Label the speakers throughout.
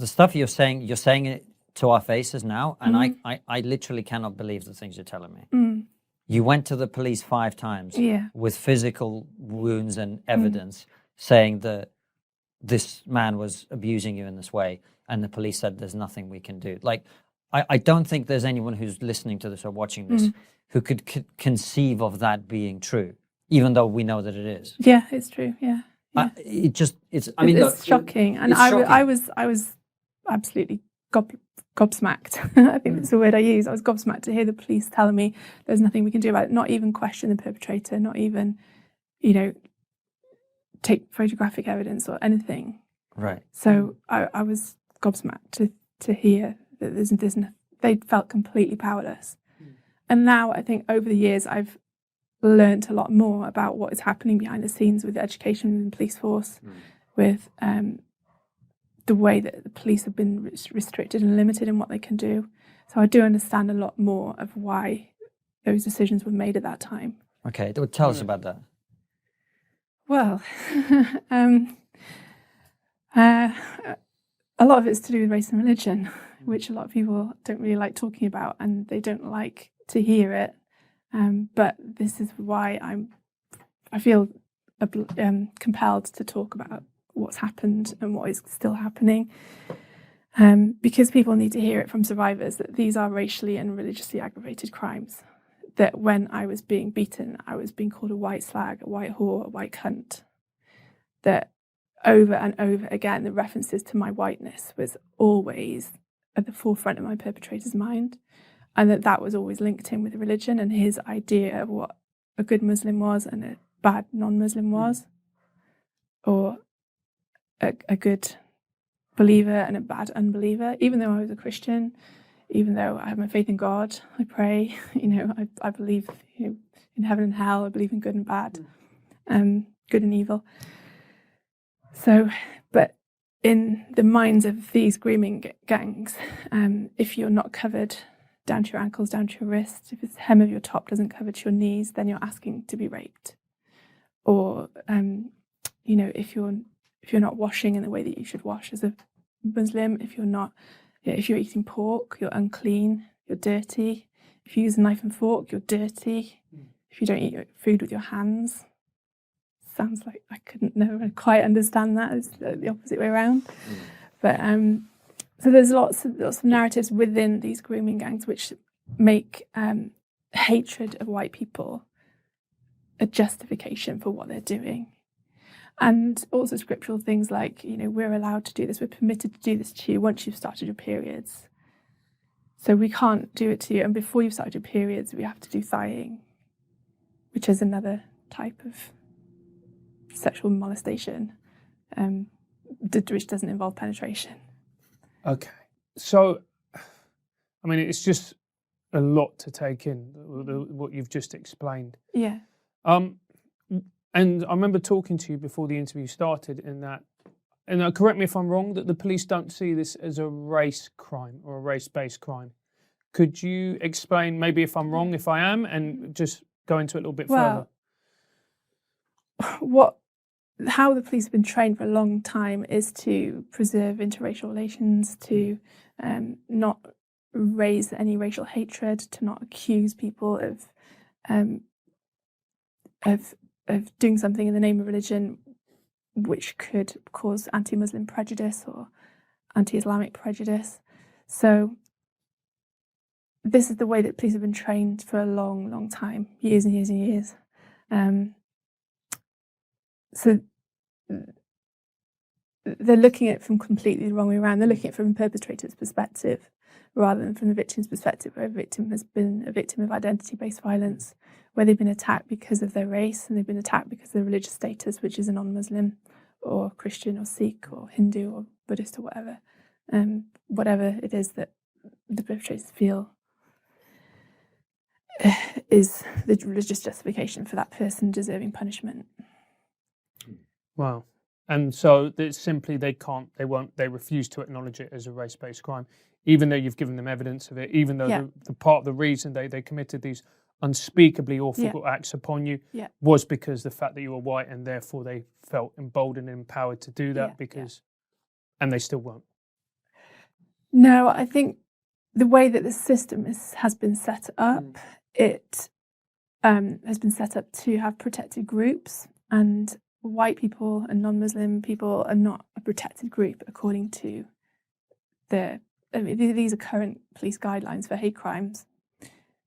Speaker 1: the stuff you're saying it to our faces now, and I literally cannot believe the things you're telling me. You went to the police 5 times with physical wounds and evidence saying that this man was abusing you in this way, and the police said there's nothing we can do. Like, I don't think there's anyone who's listening to this or watching this who could conceive of that being true, even though we know that it is.
Speaker 2: Yeah, it's true. Yeah.
Speaker 1: It's
Speaker 2: shocking, and I was absolutely gobsmacked. I think that's the word I use. I was gobsmacked to hear the police telling me there's nothing we can do about it. Not even question the perpetrator. Not even, take photographic evidence or anything.
Speaker 1: Right.
Speaker 2: So I was gobsmacked to hear that there's they felt completely powerless. And now I think over the years I've learned a lot more about what is happening behind the scenes with education and the police force, with the way that the police have been restricted and limited in what they can do. So I do understand a lot more of why those decisions were made at that time.
Speaker 1: Okay, tell us about that.
Speaker 2: Well, a lot of it's to do with race and religion, which a lot of people don't really like talking about, and they don't like to hear it. But this is why I feel compelled to talk about what's happened and what is still happening, because people need to hear it from survivors that these are racially and religiously aggravated crimes. That when I was being beaten, I was being called a white slag, a white whore, a white cunt. That over and over again, the references to my whiteness was always at the forefront of my perpetrator's mind, and that was always linked in with religion and his idea of what a good Muslim was and a bad non-Muslim was, or a good believer and a bad unbeliever. Even though I was a Christian, even though I have my faith in God, I pray, I believe in heaven and hell, I believe in good and bad, good and evil. So, but in the minds of these grooming gangs, if you're not covered down to your ankles, down to your wrists, if the hem of your top doesn't cover to your knees, then you're asking to be raped. Or, if you're not washing in the way that you should wash as a Muslim, if you're eating pork, you're unclean, you're dirty. If you use a knife and fork, you're dirty. If you don't eat your food with your hands, sounds like I couldn't never quite understand that. It's the opposite way around. But so there's lots of narratives within these grooming gangs which make hatred of white people a justification for what they're doing. And also scriptural things like, we're allowed to do this, we're permitted to do this to you once you've started your periods. So we can't do it to you. And before you've started your periods, we have to do thighing, which is another type of sexual molestation, which doesn't involve penetration. Okay.
Speaker 3: So, it's just a lot to take in, what you've just explained.
Speaker 2: Yeah.
Speaker 3: And I remember talking to you before the interview started and correct me if I'm wrong, that the police don't see this as a race crime or a race-based crime. Could you explain, maybe if I'm wrong, if I am, and just go into it a little bit further?
Speaker 2: How the police have been trained for a long time is to preserve interracial relations, to not raise any racial hatred, to not accuse people of doing something in the name of religion which could cause anti-Muslim prejudice or anti-Islamic prejudice. So this is the way that police have been trained for a long, long time, years and years and years. So they're looking at it from completely the wrong way around. They're looking at it from the perpetrator's perspective rather than from the victim's perspective, where a victim has been a victim of identity-based violence, where they've been attacked because of their race and they've been attacked because of their religious status, which is a non-Muslim or Christian or Sikh or Hindu or Buddhist or whatever it is that the perpetrators feel is the religious justification for that person deserving punishment.
Speaker 3: Wow. And so it's simply they refuse to acknowledge it as a race-based crime, even though you've given them evidence of it, even though the part of the reason they committed these unspeakably awful acts upon you was because the fact that you were white, and therefore they felt emboldened and empowered to do that and they still won't.
Speaker 2: No, I think the way that the system has been set up, it has been set up to have protected groups, and white people and non-Muslim people are not a protected group according to these are current police guidelines for hate crimes.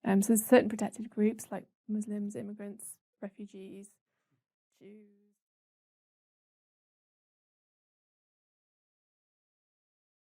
Speaker 2: So there's certain protected groups like Muslims, immigrants, refugees, Jews.